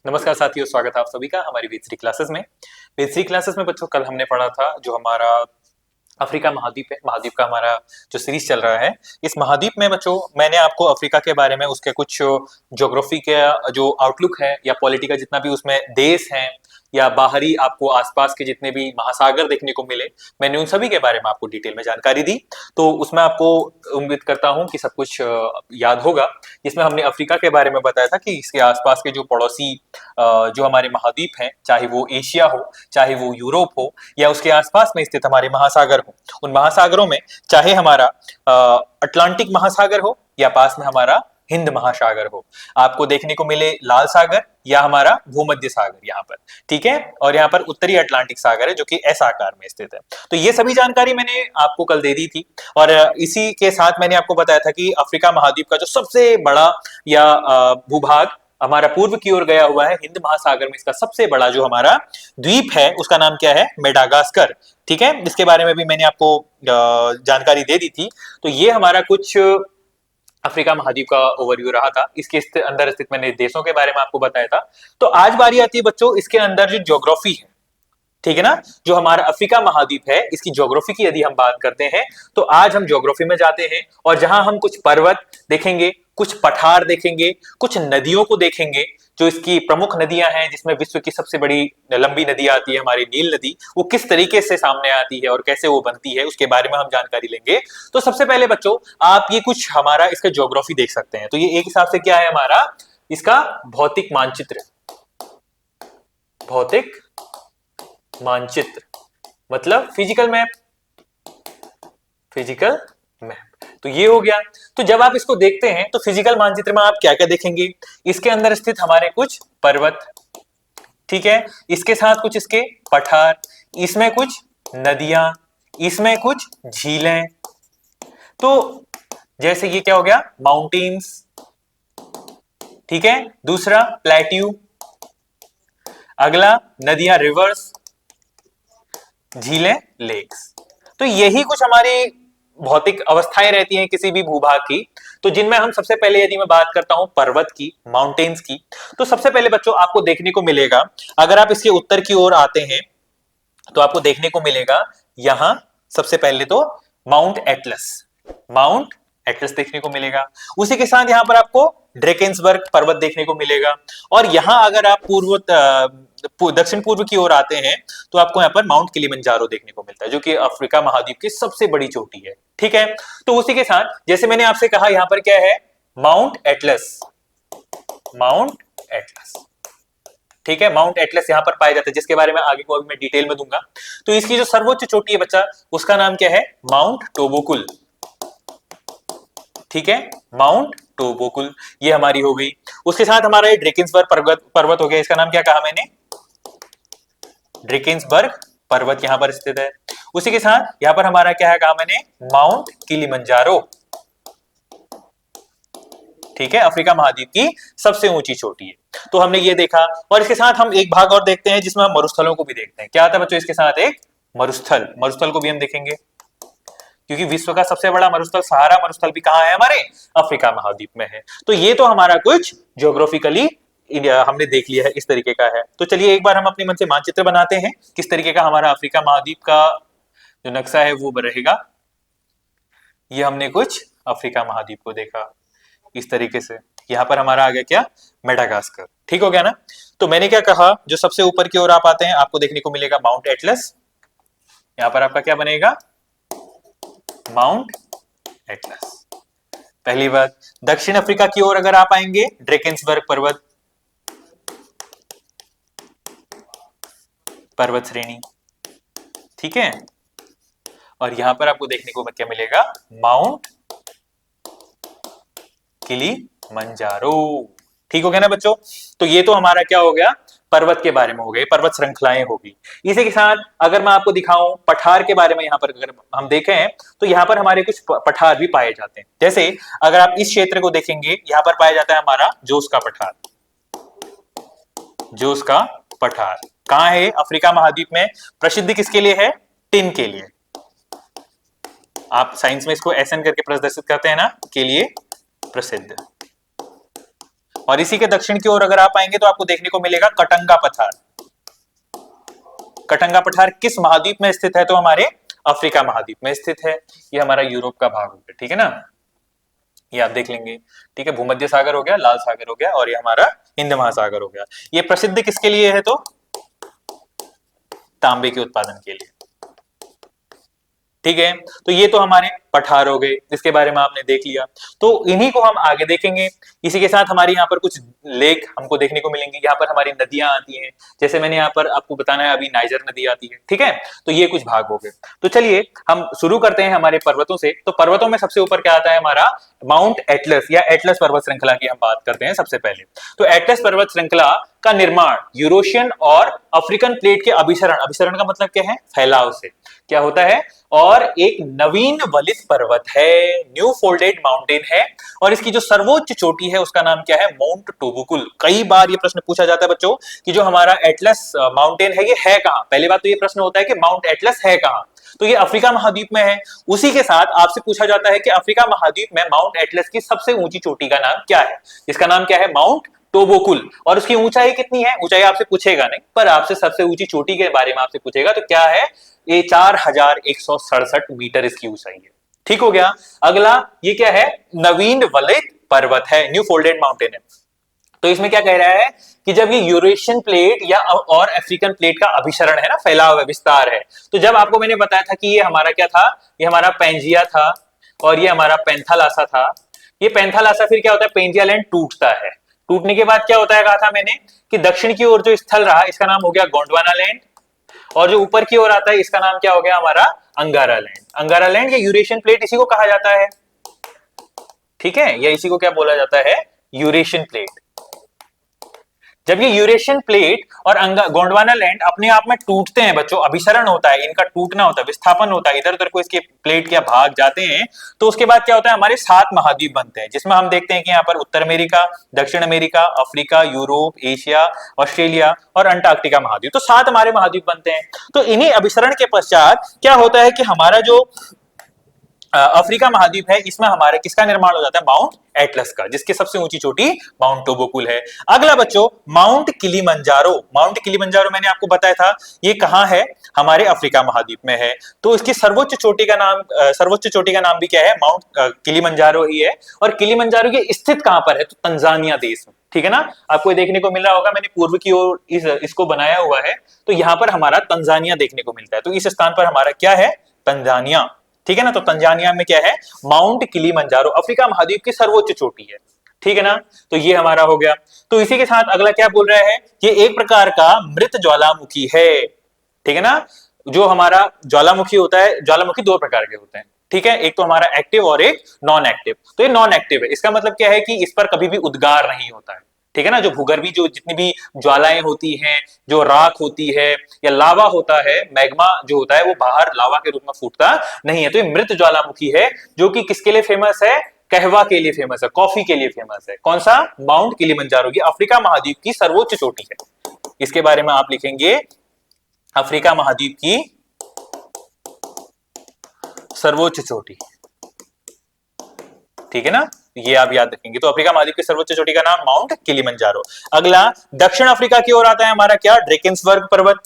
नमस्कार साथियों, स्वागत है आप सभी का हमारी वेद3 क्लासेस में। वेद3 क्लासेस में बच्चों कल हमने पढ़ा था जो हमारा अफ्रीका महाद्वीप है, महाद्वीप का हमारा जो सीरीज चल रहा है। इस महाद्वीप में बच्चों मैंने आपको अफ्रीका के बारे में, उसके कुछ ज्योग्राफी के जो आउटलुक है या पॉलिटी का जितना भी उसमें देश है या बाहरी आपको आसपास के जितने भी महासागर देखने को मिले, मैंने उन सभी के बारे में आपको डिटेल में जानकारी दी। तो उसमें आपको उम्मीद करता हूं कि सब कुछ याद होगा। जिसमें हमने अफ्रीका के बारे में बताया था कि इसके आसपास के जो पड़ोसी जो हमारे महाद्वीप हैं, चाहे वो एशिया हो, चाहे वो यूरोप हो, या उसके आसपास में स्थित हमारे महासागर हो, उन महासागरों में चाहे हमारा अटलांटिक महासागर हो या पास में हमारा हिंद महासागर हो, आपको देखने को मिले लाल सागर या हमारा भूमध्य सागर यहाँ पर। ठीक है, और यहाँ पर उत्तरी अटलांटिक सागर है जो कि एस आकार में स्थित है। तो ये सभी जानकारी मैंने आपको कल दे दी थी। और इसी के साथ मैंने आपको बताया था कि अफ्रीका महाद्वीप का जो सबसे बड़ा या भूभाग हमारा पूर्व की ओर गया हुआ है, हिंद महासागर में इसका सबसे बड़ा जो हमारा द्वीप है उसका नाम क्या है? मेडागास्कर। ठीक है, इसके बारे में भी मैंने आपको जानकारी दे दी थी। तो ये हमारा कुछ अफ्रीका महाद्वीप का ओवरव्यू रहा था। इसके अंदर स्थित मैंने देशों के बारे में आपको बताया था। तो आज बारी आती है बच्चों इसके अंदर जो ज्योग्राफी है, ठीक है ना, जो हमारा अफ्रीका महाद्वीप है इसकी ज्योग्राफी की यदि हम बात करते हैं तो आज हम ज्योग्राफी में जाते हैं और जहां हम कुछ पर्वत देखेंगे, कुछ पठार देखेंगे, कुछ नदियों को देखेंगे। जो इसकी प्रमुख नदियां हैं, जिसमें विश्व की सबसे बड़ी लंबी नदी आती है हमारी नील नदी, वो किस तरीके से सामने आती है और कैसे वो बनती है, उसके बारे में हम जानकारी लेंगे। तो सबसे पहले बच्चों आप ये कुछ हमारा इसका ज्योग्राफी देख सकते हैं। तो ये एक हिसाब से क्या है हमारा इसका भौतिक मानचित्र। भौतिक मानचित्र मतलब फिजिकल मैप। फिजिकल मैप तो ये हो गया। तो जब आप इसको देखते हैं तो फिजिकल मानचित्र में आप क्या क्या देखेंगे? इसके अंदर स्थित हमारे कुछ पर्वत, ठीक है, इसके साथ कुछ इसके पठार, इसमें कुछ नदियां, इसमें कुछ झीलें। तो जैसे ये क्या हो गया? माउंटेन्स। ठीक है, दूसरा प्लेट्यू, अगला नदियां रिवर्स, झीलें लेक्स। तो यही कुछ हमारी भौतिक अवस्थाएं रहती हैं किसी भी भूभाग की। तो जिनमें हम सबसे पहले यदि मैं बात करता हूं पर्वत की, माउंटेन्स की, तो सबसे पहले बच्चों आपको देखने को मिलेगा, अगर आप इसके उत्तर की ओर आते हैं तो आपको देखने को मिलेगा यहां सबसे पहले तो माउंट एटलस। माउंट एटलस देखने को मिलेगा। उसी के साथ यहां पर आपको ड्रेकेंसबर्ग पर्वत देखने को मिलेगा। और यहां अगर आप दक्षिण पूर्व की ओर आते हैं तो आपको यहाँ पर माउंट किलिमंजारो देखने को मिलता है, जो कि अफ्रीका महाद्वीप की सबसे बड़ी चोटी है। ठीक है, तो उसी के साथ जैसे मैंने आपसे कहा यहाँ पर क्या है? Mount Atlas. माउंट एटलस, ठीक है, माउंट एटलस यहां पर पाया जाता है, जिसके बारे में आगे को अभी मैं डिटेल में दूंगा। तो इसकी जो सर्वोच्च चोटी है बच्चा, उसका नाम क्या है? माउंट टोबोकुल। ठीक है, माउंट टोबोकुल ये हमारी हो गई। उसके साथ हमारा ड्रेकेंसबर्ग पर्वत हो गया। इसका नाम क्या कहा मैंने? ड्रेकेंसबर्ग पर्वत यहां पर स्थित है। उसी के साथ यहां पर हमारा क्या है कहा मैंने? Mount Kilimanjaro. ठीक है, अफ्रीका महाद्वीप की सबसे ऊंची चोटी है। तो हमने ये देखा। और इसके साथ हम एक भाग और देखते हैं जिसमें हम मरुस्थलों को भी देखते हैं। क्या आता है बच्चों इसके साथ? एक मरुस्थल। मरुस्थल को भी हम देखेंगे, क्योंकि विश्व का सबसे बड़ा मरुस्थल, सहारा मरुस्थल भी कहां है? हमारे अफ्रीका महाद्वीप में है। तो ये तो हमारा कुछ ज्योग्राफिकली हमने देख लिया है, इस तरीके का है। तो चलिए एक बार हम अपने मन से मानचित्र बनाते हैं किस तरीके का हमारा अफ्रीका महाद्वीप का जो नक्शा है वो रहेगा। ये हमने कुछ अफ्रीका महाद्वीप को देखा इस तरीके से। यहां पर हमारा आ गया क्या? मेडागास्कर। ठीक हो गया ना? तो मैंने क्या कहा, जो सबसे ऊपर की ओर आप आते हैं आपको देखने को मिलेगा माउंट एटलस। यहां पर आपका क्या बनेगा? Mount Atlas. पहली बात। दक्षिण अफ्रीका की ओर अगर आप आएंगे, ड्रेकेंसबर्ग पर्वत श्रेणी। ठीक है, और यहां पर आपको देखने को क्या मिलेगा? Mount Kilimanjaro. ठीक हो गया ना बच्चों? तो ये तो हमारा क्या हो गया? पर्वत के बारे में हो गए, पर्वत श्रृंखलाएं होगी। इसी के साथ अगर मैं आपको दिखाऊं पठार के बारे में, यहां पर अगर हम देखें तो यहां पर हमारे कुछ पठार भी पाए जाते हैं। जैसे अगर आप इस क्षेत्र को देखेंगे, यहां पर पाया जाता है हमारा जोस का पठार। जोस का पठार कहां है? अफ्रीका महाद्वीप में। प्रसिद्ध किसके लिए है? टिन के लिए। आप साइंस में इसको एसएन करके प्रदर्शित करते हैं ना, के लिए प्रसिद्ध। और इसी के दक्षिण की ओर अगर आप आएंगे तो आपको देखने को मिलेगा कटंगा पठार। कटंगा पठार किस महाद्वीप में स्थित है? तो हमारे अफ्रीका महाद्वीप में स्थित है। ये हमारा यूरोप का भाग हो गया, ठीक है ना, ये आप देख लेंगे। ठीक है, भूमध्य सागर हो गया, लाल सागर हो गया, और ये हमारा हिंद महासागर हो गया। ये प्रसिद्ध किसके लिए है? तो तांबे के उत्पादन के लिए। ठीक है, तो ये तो हमारे पठार हो गए, इसके बारे में आपने देख लिया। तो इन्हीं को हम आगे देखेंगे। इसी के साथ हमारे यहाँ पर कुछ लेक हमको देखने को मिलेंगे। यहाँ पर हमारी नदियां आती हैं, जैसे मैंने यहाँ पर आपको बताना है, अभी नाइजर नदी आती है। ठीक है, तो ये कुछ भाग हो गए। तो चलिए हम शुरू करते हैं हमारे पर्वतों से। तो पर्वतों में सबसे ऊपर क्या आता है? हमारा माउंट एटलस या एटलस पर्वत श्रृंखला की हम बात करते हैं सबसे पहले। तो एटलस पर्वत श्रृंखला का निर्माण यूरोशियन और अफ्रीकन प्लेट के अभिसरण, अभिसरण का मतलब क्या है? फैलाव से क्या होता है, और एक नवीन वलित पर्वत है, न्यू फोल्डेड माउंटेन है, और इसकी जो सर्वोच्च चोटी है उसका नाम क्या है? माउंट टोबोकुल। कई बार ये प्रश्न पूछा जाता है बच्चों कि जो हमारा एटलस माउंटेन है ये है कहां? पहली बात तो ये प्रश्न होता है कि माउंट एटलस है कहां? तो ये अफ्रीका महाद्वीप में है। उसी के साथ आपसे पूछा जाता है कि अफ्रीका महाद्वीप में माउंट एटलस की सबसे ऊंची चोटी का नाम क्या है? इसका नाम क्या है? माउंट टोबोकुल। और उसकी ऊंचाई कितनी है? ऊंचाई आपसे पूछेगा नहीं, पर आपसे सबसे ऊंची चोटी के बारे में आपसे पूछेगा तो क्या है? ये 4167 मीटर इसकी ऊंचाई है। ठीक हो गया। अगला ये क्या है? नवीन वलित पर्वत है, न्यू फोल्डेड माउंटेन है। तो इसमें क्या कह रहा है कि जब ये यूरेशियन प्लेट या और अफ्रीकन प्लेट का अभिसरण है ना, फैलाव है, विस्तार है, तो जब आपको मैंने बताया था कि ये हमारा क्या था? ये हमारा पेंजिया था और ये हमारा पेंथालासा था। ये पेंथालासा फिर क्या होता है? पेंजिया लैंड टूटता है। टूटने के बाद क्या होता है, कहा था मैंने कि दक्षिण की ओर जो स्थल रहा इसका नाम हो गया गोंडवाना लैंड, और जो ऊपर की ओर आता है इसका नाम क्या हो गया? हमारा अंगारा लैंड। अंगारा लैंड या यूरेशियन प्लेट इसी को कहा जाता है। ठीक है, या इसी को क्या बोला जाता है? Eurasian plate. जब ये यूरेशियन प्लेट और गोंडवाना लैंड अपने आप में टूटते हैं बच्चों, अभिसरण होता है, इनका टूटना होता है, विस्थापन होता है, इधर उधर को इसके प्लेट के भाग जाते हैं, तो उसके बाद क्या होता है? हमारे 7 महाद्वीप बनते हैं, जिसमें हम देखते हैं कि यहाँ पर उत्तर अमेरिका, दक्षिण America, Africa, Europe, Asia, Australia और अंटार्कटिका महाद्वीप। तो 7 हमारे महाद्वीप बनते हैं। तो इन्हीं अभिसरण के पश्चात क्या होता है कि हमारा जो अफ्रीका महाद्वीप है इसमें हमारे किसका निर्माण हो जाता है? माउंट एटलस का, जिसकी सबसे ऊंची चोटी माउंट टोबोकुल है। अगला बच्चों माउंट किलिमंजारो। माउंट किलिमंजारो मैंने आपको बताया था ये कहां है? हमारे अफ्रीका महाद्वीप में है। तो इसकी सर्वोच्च चोटी का नाम भी क्या है? माउंट किलिमंजारो ही है। और किलिमंजारो ये स्थित कहां पर है? तो तंजानिया देश में। ठीक है ना, आपको देखने को मिल रहा होगा, मैंने पूर्व की ओर इसको बनाया हुआ है, तो यहां पर हमारा तंजानिया देखने को मिलता है। तो इस स्थान पर हमारा क्या है? तंजानिया। ठीक है ना, तो तंजानिया में क्या है? माउंट किलिमंजारो अफ्रीका महाद्वीप की सर्वोच्च चोटी है। ठीक है ना, तो ये हमारा हो गया। तो इसी के साथ अगला क्या बोल रहा है? ये एक प्रकार का मृत ज्वालामुखी है। ठीक है ना, जो हमारा ज्वालामुखी होता है, ज्वालामुखी 2 प्रकार के होते हैं। ठीक है, एक तो हमारा एक्टिव और एक नॉन एक्टिव। तो ये नॉन एक्टिव है, इसका मतलब क्या है कि इस पर कभी भी उद्गार नहीं होता है। ठीक है ना, जो भूगर्भी जो जितनी भी ज्वालाएं होती हैं, जो राख होती है या लावा होता है, मैग्मा जो होता है वो बाहर लावा के रूप में फूटता नहीं है। तो ये मृत ज्वालामुखी है, जो कि किसके लिए फेमस है? कहवा के लिए फेमस है, कॉफी के लिए फेमस है। कौन सा? Mount Kilimanjaro. ये अफ्रीका महाद्वीप की सर्वोच्च चोटी है। इसके बारे में आप लिखेंगे अफ्रीका महाद्वीप की सर्वोच्च चोटी। ठीक है ना, ये आप याद रखेंगे। तो अफ्रीका महाद्वीप की सर्वोच्च चोटी का नाम माउंट किलिमंजारो। अगला दक्षिण अफ्रीका की ओर आता है हमारा क्या? ड्रेकेंसबर्ग पर्वत।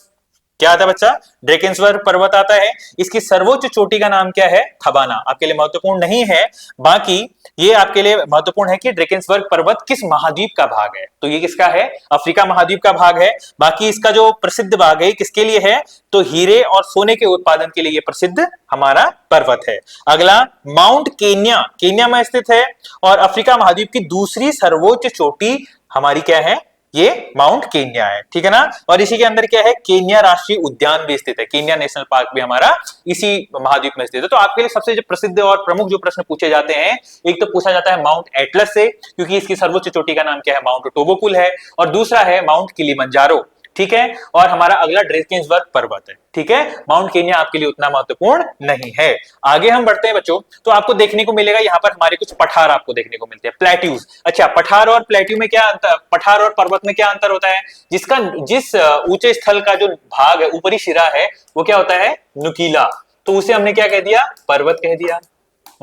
क्या आता है बच्चा? ड्रेकेंसबर्ग पर्वत आता है। इसकी सर्वोच्च चोटी का नाम क्या है? थबाना। आपके लिए महत्वपूर्ण नहीं है, बाकी ये आपके लिए महत्वपूर्ण है कि ड्रेकेंसबर्ग पर्वत किस महाद्वीप का भाग है। तो ये किसका है? अफ्रीका महाद्वीप का भाग है। बाकी इसका जो प्रसिद्ध भाग है किसके लिए है? तो हीरे और सोने के उत्पादन के लिए ये प्रसिद्ध हमारा पर्वत है। अगला माउंट केन्या, केन्या में स्थित है, और अफ्रीका महाद्वीप की दूसरी सर्वोच्च चोटी हमारी क्या है? ये माउंट केन्या है। ठीक है ना, और इसी के अंदर क्या है? केन्या राष्ट्रीय उद्यान भी स्थित है। केन्या नेशनल पार्क भी हमारा इसी महाद्वीप में स्थित है। तो आपके लिए सबसे जो प्रसिद्ध और प्रमुख जो प्रश्न पूछे जाते हैं, एक तो पूछा जाता है माउंट एटलस से, क्योंकि इसकी सर्वोच्च चोटी का नाम क्या है? माउंट टोबोकुल है, और दूसरा है माउंट किलिमंजारो। ठीक है, और हमारा अगला ड्रेकेंसबर्ग पर्वत है। ठीक है, माउंट केन्या आपके लिए उतना महत्वपूर्ण नहीं है। आगे हम बढ़ते हैं बच्चों, तो आपको देखने को मिलेगा यहाँ पर हमारे कुछ पठार आपको देखने को मिलते हैं, प्लेट्यूज। अच्छा, पठार और प्लेट्यू में क्या अंतर, पठार और पर्वत में क्या अंतर होता है? जिस ऊंचे स्थल का जो भाग है, ऊपरी शिरा है, वो क्या होता है? नुकीला। तो उसे हमने क्या कह दिया? पर्वत कह दिया।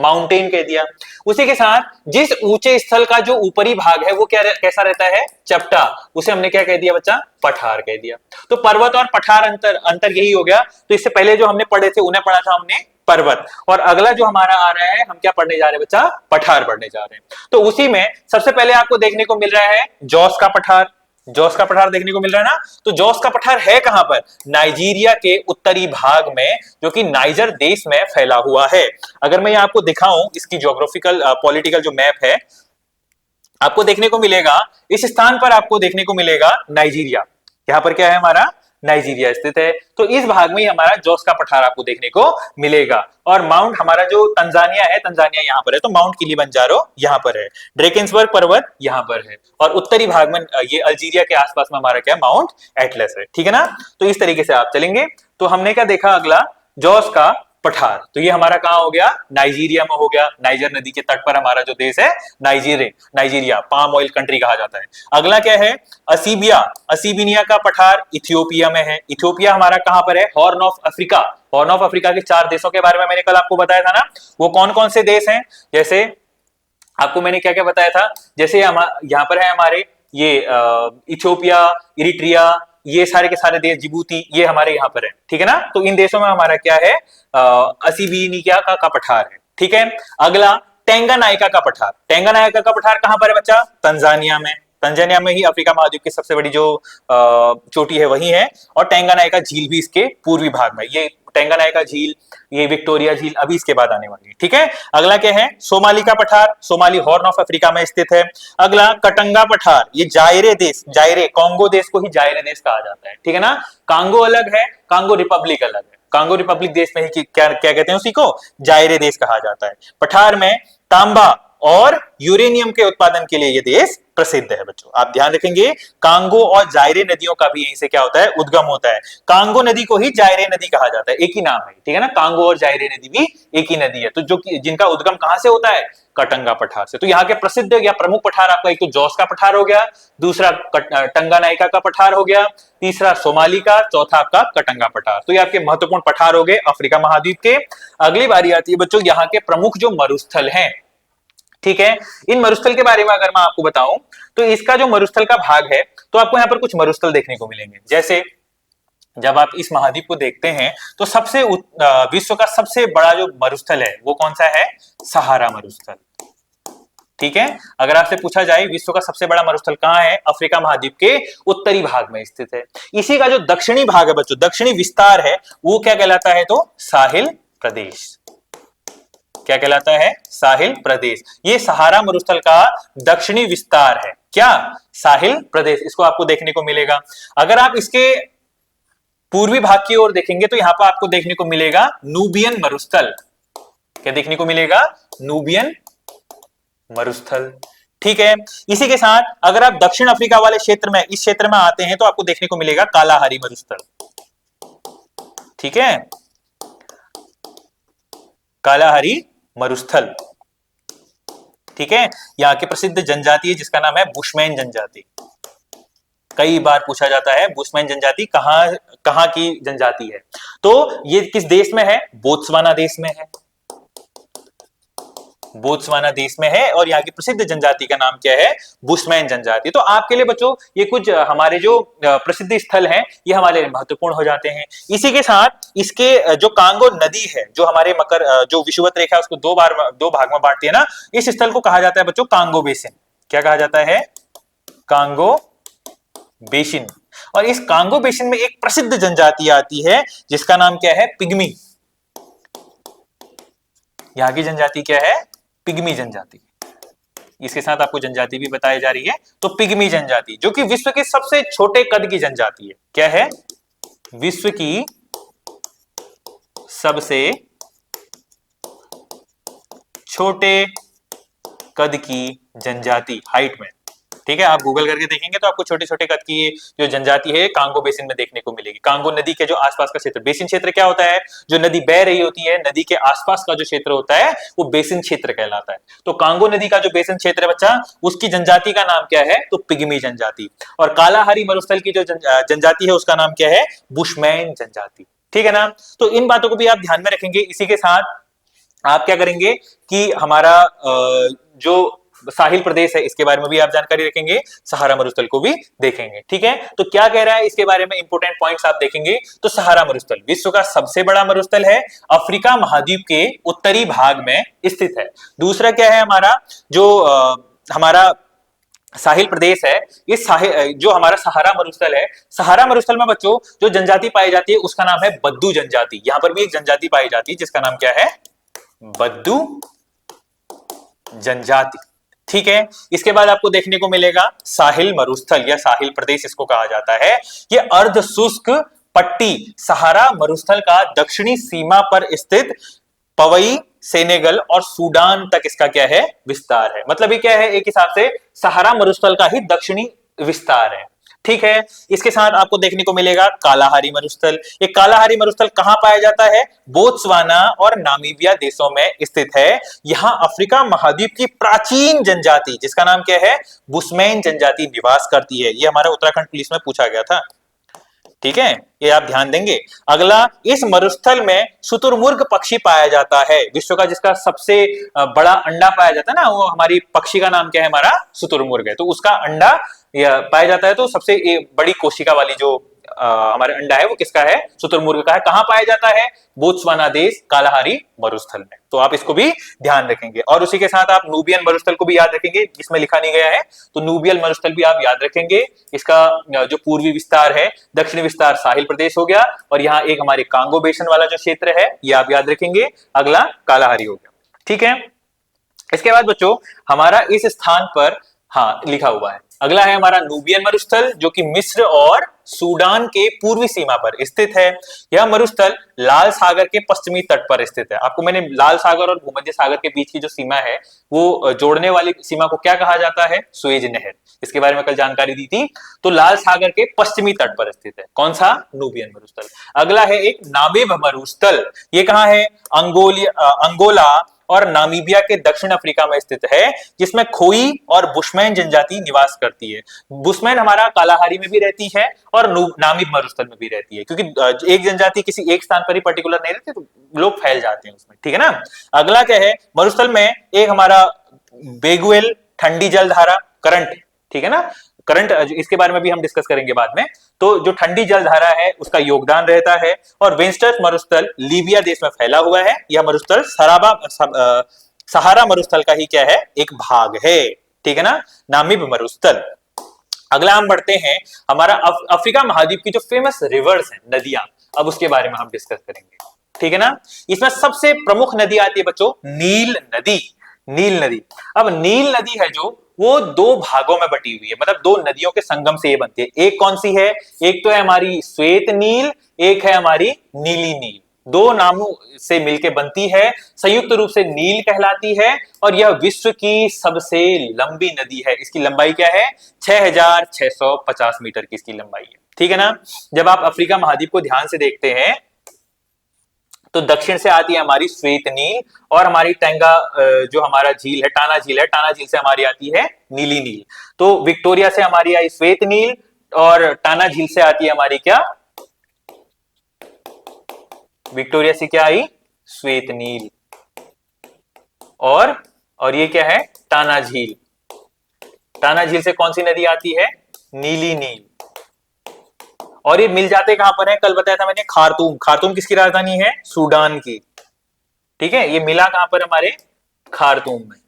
माउंटेन कह दिया। उसी के साथ जिस ऊंचे स्थल का जो ऊपरी भाग है वो क्या कैसा रहता है, चपटा, उसे हमने क्या कह दिया बच्चा, पठार कह दिया। तो पर्वत और पठार अंतर अंतर यही हो गया। तो इससे पहले जो हमने पढ़े थे उन्हें पढ़ा था हमने पर्वत, और अगला जो हमारा आ रहा है हम क्या पढ़ने जा रहे हैं बच्चा, पठार पढ़ने जा रहे हैं। तो उसी में सबसे पहले आपको देखने को मिल रहा है जॉस का पठार। जॉस का पठार देखने को मिल रहा है ना। तो जॉस का पठार है कहां पर, नाइजीरिया के उत्तरी भाग में, जो कि नाइजर देश में फैला हुआ है। अगर मैं आपको दिखाऊं इसकी ज्योग्राफिकल पॉलिटिकल जो मैप है, आपको देखने को मिलेगा इस स्थान पर आपको देखने को मिलेगा नाइजीरिया। यहां पर क्या है हमारा, नाइजीरिया स्थित है। तो इस भाग में ही हमारा जॉस का पठार आपको देखने को मिलेगा। और माउंट हमारा जो तंजानिया है, तंजानिया यहां पर है, तो माउंट किलिमंजारो यहां पर है, ड्रेकेंसबर्ग पर्वत यहां पर है, और उत्तरी भाग में ये अल्जीरिया के आसपास में हमारा क्या, माउंट एटलस है। ठीक है ना। तो इस तरीके से आप चलेंगे। तो हमने क्या देखा, अगला जॉस का पठार, तो ये हमारा कहां हो गया, नाइजीरिया में हो गया। नाइजर नदी के तट पर हमारा जो देश है नाइजीरिया पाम ऑयल कंट्री कहा जाता है। अगला क्या है, असीबिया, असीबिनिया का पठार इथियोपिया में है। इथियोपिया हमारा कहां पर है, horn of Africa. Horn of Africa के 4 देशों के बारे में मैंने कल आपको बताया था ना, वो कौन कौन से देश हैं। जैसे आपको मैंने क्या क्या बताया था, जैसे यहाँ पर है हमारे ये इथियोपिया, इरिट्रिया, ये सारे के सारे देश, जिबूती, ये हमारे यहाँ पर है। ठीक है ना। तो इन देशों में हमारा क्या है, असीबिनिया का पठार है। ठीक है। अगला टेंगानाइका का पठार। टेंगानाइका का पठार कहां पर है बच्चा, तंजानिया में। तंजानिया में ही अफ्रीका महाद्वीप की सबसे बड़ी जो चोटी है वही है, और टेंगानाइका झील भी इसके पूर्वी भाग में। ये टेंगानाइका झील, ये विक्टोरिया झील अभी इसके बाद आने वाली है। ठीक है। अगला क्या है, सोमाली का पठार। सोमाली हॉर्न ऑफ अफ्रीका में स्थित है। अगला कटंगा पठार, ये जायरे देश, जायरे कांगो देश को ही जायरे देश कहा जाता है। ठीक है ना। कांगो अलग है, कांगो रिपब्लिक अलग है। कांगो रिपब्लिक देश में ही क्या क्या कहते हैं उसी को, जायरे देश कहा जाता है। पठार में तांबा और यूरेनियम के उत्पादन के लिए यह देश प्रसिद्ध है। बच्चों आप ध्यान रखेंगे, कांगो और जायरे नदियों का भी यहीं से क्या होता है, उद्गम होता है। कांगो नदी को ही जायरे नदी कहा जाता है, एक ही नाम है। ठीक है ना। कांगो और जायरे नदी भी एक ही नदी है। तो जो जिनका उद्गम कहां से होता है, कटंगा पठार से। तो यहाँ के प्रसिद्ध या प्रमुख पठार आपका एक तो जॉस का पठार हो गया, दूसरा टंगानाइका का पठार हो गया, तीसरा सोमाली का, चौथा आपका कटंगा पठार। तो ये आपके महत्वपूर्ण पठार हो गए अफ्रीका महाद्वीप के। अगली बारी आती है बच्चों यहाँ के प्रमुख जो मरुस्थल हैं। ठीक है। इन मरुस्थल के बारे में अगर मैं आपको बताऊं, तो इसका जो मरुस्थल का भाग है, तो आपको यहाँ पर कुछ मरुस्थल देखने को मिलेंगे। जैसे जब आप इस महाद्वीप को देखते हैं, तो सबसे विश्व का सबसे बड़ा जो मरुस्थल है वो कौन सा है, सहारा मरुस्थल। ठीक है। अगर आपसे पूछा जाए विश्व का सबसे बड़ा मरुस्थल कहां है, अफ्रीका महाद्वीप के उत्तरी भाग में स्थित है। इसी का जो दक्षिणी भाग है बच्चों, दक्षिणी विस्तार है, वो क्या कहलाता है, तो साहिल प्रदेश। क्या कहलाता है, साहिल प्रदेश। ये सहारा मरुस्थल का दक्षिणी विस्तार है, क्या, साहिल प्रदेश। इसको आपको देखने को मिलेगा। अगर आप इसके पूर्वी भाग की ओर देखेंगे, तो यहां पर आपको देखने को मिलेगा नूबियन मरुस्थल। क्या देखने को मिलेगा, नूबियन मरुस्थल। ठीक है। इसी के साथ अगर आप दक्षिण अफ्रीका वाले क्षेत्र में, इस क्षेत्र में आते हैं, तो आपको देखने को मिलेगा कालाहारी मरुस्थल। ठीक है, कालाहारी मरुस्थल। ठीक है। यहाँ की प्रसिद्ध जनजाति है जिसका नाम है बुशमैन जनजाति। कई बार पूछा जाता है बुशमैन जनजाति कहां की जनजाति है, तो ये किस देश में है, बोत्सवाना देश में है। बोत्सवाना देश में है, और यहाँ की प्रसिद्ध जनजाति का नाम क्या है, बुशमैन जनजाति। तो आपके लिए बच्चों ये कुछ हमारे जो प्रसिद्ध स्थल हैं, ये हमारे लिए महत्वपूर्ण हो जाते हैं। इसी के साथ इसके जो कांगो नदी है, जो हमारे जो विषुवत रेखा उसको दो भाग में बांटती है ना, इस स्थल को कहा जाता है बच्चों कांगो बेसिन। क्या कहा जाता है, कांगो बेसिन। और इस कांगो बेसिन में एक प्रसिद्ध जनजाति आती है जिसका नाम क्या है, पिग्मी। यहाँ की जनजाति क्या है, पिग्मी जनजाति। इसके साथ आपको जनजाति भी बताई जा रही है, तो पिग्मी जनजाति, जो कि विश्व के सबसे छोटे कद की जनजाति है। क्या है, विश्व की सबसे छोटे कद की जनजाति, हाइट में। ठीक है। आप गूगल करके देखेंगे तो आपको छोटे छोटे कद की जो जनजाति है कांगो बेसिन में देखने को मिलेगी। कांगो नदी के जो आसपास का क्षेत्र, बेसिन क्षेत्र क्या होता है, जो नदी बह रही होती है, नदी के आसपास का जो क्षेत्र होता है वो बेसिन क्षेत्र कहलाता है। तो कांगो नदी का जो बेसिन क्षेत्र है बच्चा, उसकी जनजाति का नाम क्या है, तो पिग्मी जनजाति। और कालाहारी मरुस्थल की जो जनजाति है उसका नाम क्या है, बुशमैन जनजाति। ठीक है ना। तो इन बातों को भी आप ध्यान में रखेंगे। इसी के साथ आप क्या करेंगे कि हमारा जो साहिल प्रदेश है इसके बारे में भी आप जानकारी रखेंगे, सहारा मरुस्थल को भी देखेंगे। ठीक है, तो क्या कह रहा है इसके बारे में, इंपोर्टेंट पॉइंट्स आप देखेंगे तो सहारा मरुस्थल विश्व का सबसे बड़ा मरुस्थल है, अफ्रीका महाद्वीप के उत्तरी भाग में स्थित है। दूसरा क्या है हमारा, जो हमारा साहिल प्रदेश है, इस साहिल जो हमारा सहारा मरुस्थल है, सहारा मरुस्थल में बच्चों जो जनजाति पाई जाती है उसका नाम है बद्दू जनजाति। यहां पर भी एक जनजाति पाई जाती है जिसका नाम क्या है, बद्दू जनजाति। ठीक है, इसके बाद आपको देखने को मिलेगा साहिल मरुस्थल या साहिल प्रदेश इसको कहा जाता है। ये अर्ध शुष्क पट्टी सहारा मरुस्थल का दक्षिणी सीमा पर स्थित पवई, सेनेगल और सूडान तक इसका क्या है, विस्तार है। मतलब ये क्या है, एक हिसाब से सहारा मरुस्थल का ही दक्षिणी विस्तार है। ठीक है, इसके साथ आपको देखने को मिलेगा कालाहारी मरुस्थल। ये कालाहारी मरुस्थल कहां पाया जाता है, बोत्सवाना और नामीबिया देशों में स्थित है। यहां अफ्रीका महाद्वीप की प्राचीन जनजाति जिसका नाम क्या है, बुशमैन जनजाति निवास करती है। ये हमारा उत्तराखंड पुलिस में पूछा गया था। ठीक है, ये आप ध्यान देंगे। अगला, इस मरुस्थल में शुतुरमुर्ग पक्षी पाया जाता है। विश्व का जिसका सबसे बड़ा अंडा पाया जाता है ना, वो हमारी पक्षी का नाम क्या है, हमारा शुतुरमुर्ग है। तो उसका अंडा पाया जाता है। तो सबसे बड़ी कोशिका वाली जो हमारे अंडा है वो किसका है, शुतुरमुर्ग का है। कहां पाया जाता है, बोत्सवाना देश, कालाहारी मरुस्थल में। तो आप इसको भी ध्यान रखेंगे। और उसी के साथ आप नूबियन मरुस्थल को भी याद रखेंगे, जिसमें लिखा नहीं गया है, तो नूबियन मरुस्थल भी आप याद रखेंगे। इसका जो पूर्वी विस्तार है, दक्षिणी विस्तार साहिल प्रदेश हो गया, और यहाँ एक हमारे कांगो बेसन वाला जो क्षेत्र है ये आप याद रखेंगे। अगला कालाहारी हो गया। ठीक है, इसके बाद बच्चों हमारा इस स्थान पर हाँ लिखा हुआ है, अगला है हमारा नूबियन मरुस्थल जो कि मिस्र और सूडान के पूर्वी सीमा पर स्थित है। यह मरुस्थल लाल सागर के पश्चिमी तट पर स्थित है। आपको मैंने लाल सागर और भूमध्य सागर के बीच की जो सीमा है वो जोड़ने वाली सीमा को क्या कहा जाता है, सुएज नहर। इसके बारे में कल जानकारी दी थी। तो लाल सागर के पश्चिमी तट पर स्थित है कौन सा, नूबियन मरुस्थल। अगला है एक नामीब मरुस्थल। ये कहां है, अंगोला और नामीबिया के दक्षिण अफ्रीका में स्थित है, जिसमें खोई और बुशमैन जनजाति निवास करती है। बुशमैन हमारा कालाहारी में भी रहती है और नामीब मरुस्थल में भी रहती है, क्योंकि एक जनजाति किसी एक स्थान पर ही पर्टिकुलर नहीं रहती, तो लोग फैल जाते हैं उसमें। ठीक है ना। अगला क्या है, मरुस्थल में एक हमारा बेगुएल ठंडी जलधारा करंट, ठीक है ना, करंट, इसके बारे में भी हम डिस्कस करेंगे बाद में। तो जो ठंडी जलधारा है उसका योगदान रहता है। और विंस्टर्स मरुस्थल लीबिया देश में फैला हुआ है। यह मरुस्थल सहारा मरुस्थल का ही क्या है, एक भाग है। ठीक है ना, नामीब मरुस्थल। अगला हम बढ़ते हैं, हमारा अफ्रीका महाद्वीप की जो फेमस रिवर्स है, नदियां, अब उसके बारे में हम डिस्कस करेंगे। ठीक है ना। इसमें सबसे प्रमुख नदी आती है बच्चों, नील नदी। नील नदी, अब नील नदी है जो वो दो भागों में बटी हुई है, मतलब दो नदियों के संगम से ये बनती है। एक कौन सी है, एक तो है हमारी श्वेत नील, एक है हमारी नीली नील। दो नामों से मिलकर बनती है, संयुक्त रूप से नील कहलाती है। और यह विश्व की सबसे लंबी नदी है। इसकी लंबाई क्या है, 6650 मीटर की इसकी लंबाई है। ठीक है ना। जब आप अफ्रीका महाद्वीप को ध्यान से देखते हैं तो दक्षिण से आती है हमारी श्वेत नील, और हमारी टेंगा जो हमारा झील है, टाना झील है, टाना झील से हमारी आती है नीली नील। तो विक्टोरिया से हमारी आई श्वेत नील, और टाना झील से आती है हमारी क्या, विक्टोरिया से क्या आई, श्वेत नील। और ये क्या है, टाना झील। टाना झील से कौन सी नदी आती है, नीली नील। और ये मिल जाते कहां पर है, कल बताया था मैंने, खार्तूम। खार्तूम किसकी राजधानी है, सूडान की। ठीक है, ये मिला कहां पर, हमारे खार्तूम में।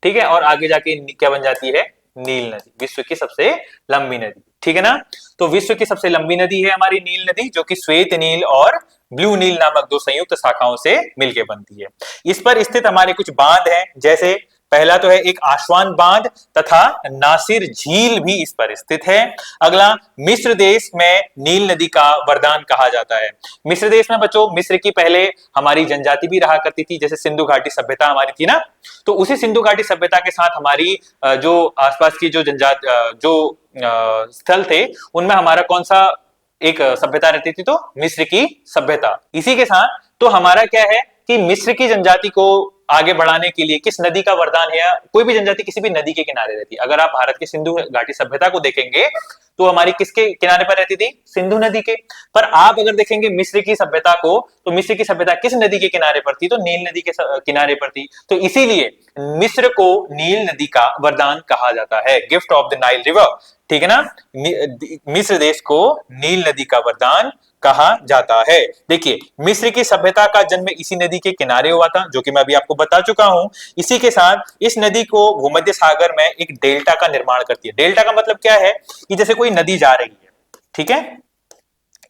ठीक है, और आगे जाके क्या बन जाती है, नील नदी, विश्व की सबसे लंबी नदी। ठीक है ना। तो विश्व की सबसे लंबी नदी है हमारी नील नदी, जो कि श्वेत नील और ब्लू नील नामक दो संयुक्त शाखाओं से मिलकर बनती है। इस पर स्थित हमारे कुछ बांध हैं, जैसे पहला तो है एक आसवान बांध तथा नासिर झील भी इस पर स्थित है। अगला, मिस्र देश में नील नदी का वरदान कहा जाता है। मिस्र देश में बच्चों, मिस्र की पहले हमारी जनजाति भी रहा करती थी, जैसे सिंधु घाटी सभ्यता हमारी थी ना। तो उसी सिंधु घाटी सभ्यता के साथ हमारी जो आसपास की जो स्थल थे, उनमें हमारा कौन सा एक सभ्यता रहती थी, तो मिस्र की सभ्यता। इसी के साथ तो हमारा क्या है कि मिस्र की जनजाति को आगे बढ़ाने के लिए किस नदी का वरदान है? कोई भी जनजाति किसी भी नदी के किनारे रहती है। अगर आप भारत की सिंधु घाटी सभ्यता को देखेंगे तो हमारी किसके किनारे पर रहती थी? सिंधु नदी के। पर आप अगर देखेंगे मिस्र की सभ्यता को, तो मिस्र की सभ्यता किस नदी के किनारे पर थी? तो नील नदी के किनारे पर थी। तो इसीलिए मिस्र को नील नदी का वरदान कहा जाता है, gift of the Nile river. ठीक है ना? मिस्र देश को नील नदी का वरदान कहा जाता है। देखिए, मिस्र की सभ्यता का जन्म इसी नदी के किनारे हुआ था, जो कि मैं अभी आपको बता चुका हूं। इसी के साथ इस नदी को भूमध्य सागर में एक डेल्टा का निर्माण करती है। डेल्टा का मतलब क्या है? कि जैसे कोई नदी जा रही है, ठीक है,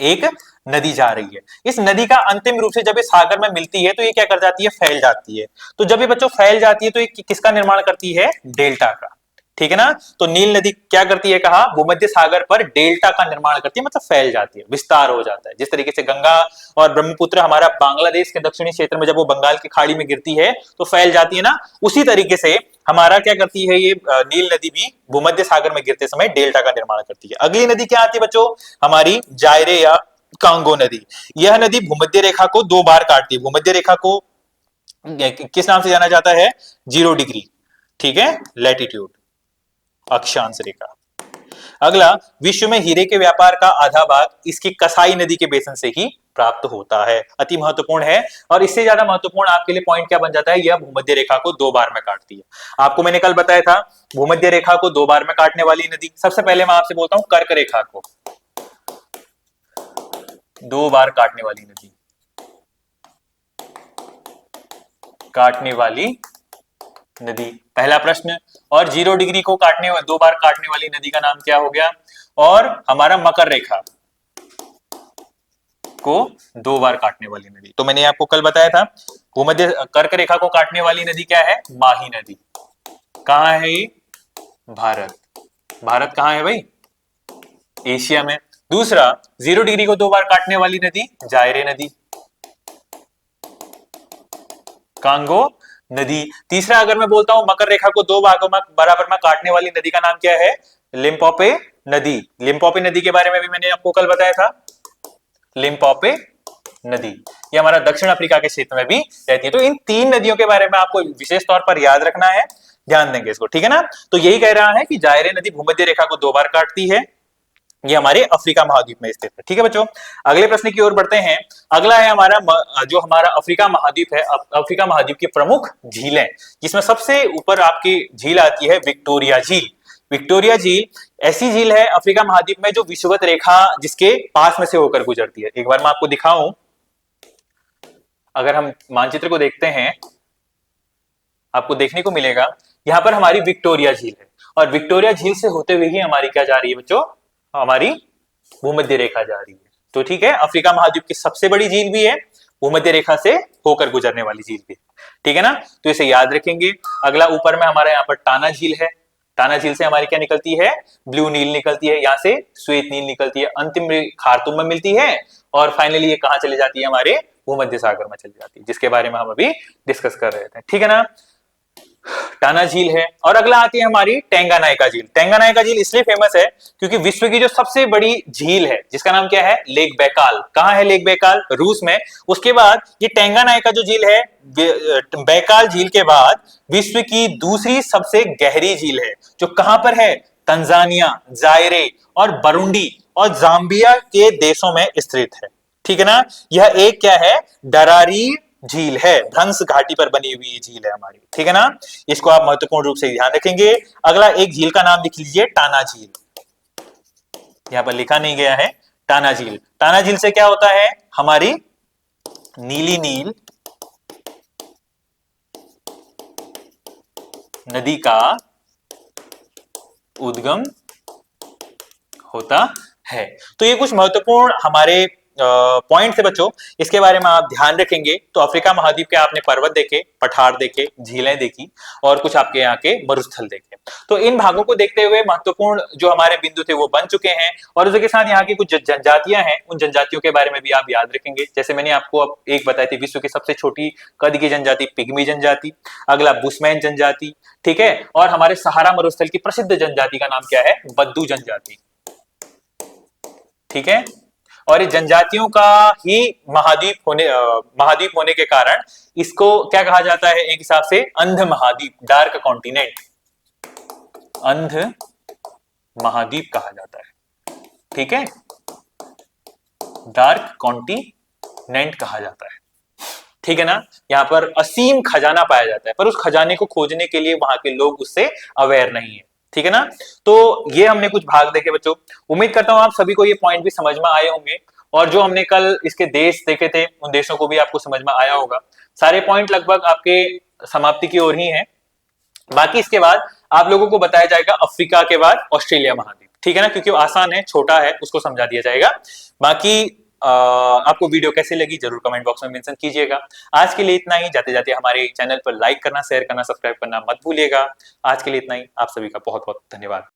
एक नदी जा रही है, इस नदी का अंतिम रूप से जब ये सागर में मिलती है तो ये क्या कर जाती है? फैल जाती है। तो जब ये बच्चों फैल जाती है तो ये किसका निर्माण करती है? डेल्टा का। ठीक है ना? तो नील नदी क्या करती है? कहा, भूमध्य सागर पर डेल्टा का निर्माण करती है, मतलब फैल जाती है, विस्तार हो जाता है। जिस तरीके से गंगा और ब्रह्मपुत्र हमारा बांग्लादेश के दक्षिणी क्षेत्र में जब वो बंगाल की खाड़ी में गिरती है तो फैल जाती है ना, उसी तरीके से हमारा क्या करती है ये नील नदी भी भूमध्य सागर में गिरते समय डेल्टा का निर्माण करती है। अगली नदी क्या आती है बच्चों? हमारी जायरे या कांगो नदी। यह नदी भूमध्य रेखा को 2 बार काटती है। भूमध्य रेखा को किस नाम से जाना जाता है? 0 डिग्री, ठीक है, लैटिट्यूड, अक्षांश रेखा। अगला, विश्व में हीरे के व्यापार का आधा भाग इसकी कसाई नदी के बेसन से ही प्राप्त होता है। अति महत्वपूर्ण है। और इससे ज्यादा महत्वपूर्ण आपके लिए पॉइंट क्या बन जाता है? यह भूमध्य रेखा को 2 बार में काटती है। आपको मैंने कल बताया था भूमध्य रेखा को 2 बार में काटने वाली नदी। सबसे पहले मैं आपसे बोलता हूं कर्क रेखा को 2 बार काटने वाली नदी, काटने वाली नदी, पहला प्रश्न। और 0 डिग्री को 2 बार काटने वाली नदी का नाम क्या हो गया? और हमारा मकर रेखा को 2 बार काटने वाली नदी, तो मैंने आपको कल बताया था भूमध्य कर्क रेखा को काटने वाली नदी क्या है? माही नदी। कहां है ये? भारत। भारत कहां है भाई? एशिया में। दूसरा, 0 डिग्री को 2 बार काटने वाली नदी जायरे नदी, कांगो नदी। तीसरा, अगर मैं बोलता हूं मकर रेखा को 2 भागों में बराबर में काटने वाली नदी का नाम क्या है? लिम्पोपे नदी। लिम्पोपे नदी के बारे में भी मैंने आपको कल बताया था, लिम्पोपे नदी, ये हमारा दक्षिण अफ्रीका के क्षेत्र में भी रहती है। तो इन 3 नदियों के बारे में आपको विशेष तौर पर याद रखना है, ध्यान देंगे इसको, ठीक है ना? तो यही कह रहा है कि जायरे नदी भूमध्य रेखा को 2 बार काटती है, ये हमारे अफ्रीका महाद्वीप में स्थित है। ठीक है बच्चों, अगले प्रश्न की ओर बढ़ते हैं। अगला है हमारा जो हमारा अफ्रीका महाद्वीप है, अफ्रीका महाद्वीप की प्रमुख झीलें, जिसमें सबसे ऊपर आपकी झील आती है विक्टोरिया झील। विक्टोरिया झील ऐसी झील है अफ्रीका महाद्वीप में जो विषुवत रेखा जिसके पास में से होकर गुजरती है। एक बार मैं आपको दिखाऊं, अगर हम मानचित्र को देखते हैं आपको देखने को मिलेगा यहां पर हमारी विक्टोरिया झील है, और विक्टोरिया झील से होते हुए ही हमारी क्या जा रही है बच्चों? हमारी भूमध्य रेखा जा रही है। तो ठीक है, अफ्रीका महाद्वीप की सबसे बड़ी झील भी है, भूमध्य रेखा से होकर गुजरने वाली झील भी, ठीक है ना? तो इसे याद रखेंगे। अगला, ऊपर में हमारे यहाँ पर टाना झील है। टाना झील से हमारी क्या निकलती है? ब्लू नील निकलती है, यहाँ से श्वेत नील निकलती है, अंतिम खार्तूम में मिलती है, और फाइनली ये कहाँ चली जाती है? हमारे भूमध्य सागर में चली जाती है, जिसके बारे में हम अभी डिस्कस कर रहे थे, ठीक है ना? टाना झील है। और अगला आती है हमारी टेंगानाइका झील। टेंगानाइका झील इसलिए फेमस है क्योंकि विश्व की जो सबसे बड़ी झील है जिसका नाम क्या है? Lake Baikal. कहां है लेक बैकाल? रूस में। उसके बाद ये टेंगानाइका जो झील है, बैकाल झील के बाद विश्व की दूसरी सबसे गहरी झील है, जो कहां पर है? तंजानिया, जायरे और बरुंडी और जाम्बिया के देशों में स्थित है, ठीक है ना? यह एक क्या है? डरारी झील है, भ्रंश घाटी पर बनी हुई झील है हमारी, ठीक है ना? इसको आप महत्वपूर्ण रूप से ध्यान रखेंगे। अगला एक झील का नाम लिख लीजिए, टाना झील। यहां पर लिखा नहीं गया है, टाना झील। टाना झील से क्या होता है? हमारी नीली नील नदी का उद्गम होता है। तो ये कुछ महत्वपूर्ण हमारे पॉइंट है बच्चों, इसके बारे में आप ध्यान रखेंगे। तो अफ्रीका महाद्वीप के आपने पर्वत देखे, पठार देखे, झीलें देखी, और कुछ आपके यहाँ के मरुस्थल देखे। तो इन भागों को देखते हुए महत्वपूर्ण जो हमारे बिंदु थे वो बन चुके हैं, और उसके साथ यहाँ की कुछ जनजातियां हैं, उन जनजातियों के बारे में भी आप याद रखेंगे। जैसे मैंने आपको अब एक बताई थी, विश्व की सबसे छोटी कद की जनजाति पिग्मी जनजाति। अगला बुशमैन जनजाति, ठीक है। और हमारे सहारा मरुस्थल की प्रसिद्ध जनजाति का नाम क्या है? बद्दू जनजाति, ठीक है। और ये जनजातियों का ही महाद्वीप होने के कारण इसको क्या कहा जाता है, एक हिसाब से अंध महाद्वीप, डार्क कॉन्टिनेंट, अंध महाद्वीप कहा जाता है। ठीक है, डार्क कॉन्टिनेंट कहा जाता है। ठीक है ना, यहाँ पर असीम खजाना पाया जाता है, पर उस खजाने को खोजने के लिए वहां के लोग उससे अवेयर नहीं है। ठीक है ना, तो ये हमने कुछ भाग देखे बच्चों। उम्मीद करता हूं आप सभी को ये पॉइंट भी समझ में आए होंगे, और जो हमने कल इसके देश देखे थे उन देशों को भी आपको समझ में आया होगा। सारे पॉइंट लगभग आपके समाप्ति की ओर ही है। बाकी इसके बाद आप लोगों को बताया जाएगा अफ्रीका के बाद ऑस्ट्रेलिया महाद्वीप। ठीक है ना, क्योंकि वो आसान है, छोटा है, उसको समझा दिया जाएगा। बाकी आपको वीडियो कैसे लगी जरूर कमेंट बॉक्स में मेंशन कीजिएगा। आज के लिए इतना ही। जाते जाते हमारे चैनल पर लाइक करना, शेयर करना, सब्सक्राइब करना मत भूलिएगा। आज के लिए इतना ही। आप सभी का बहुत बहुत धन्यवाद।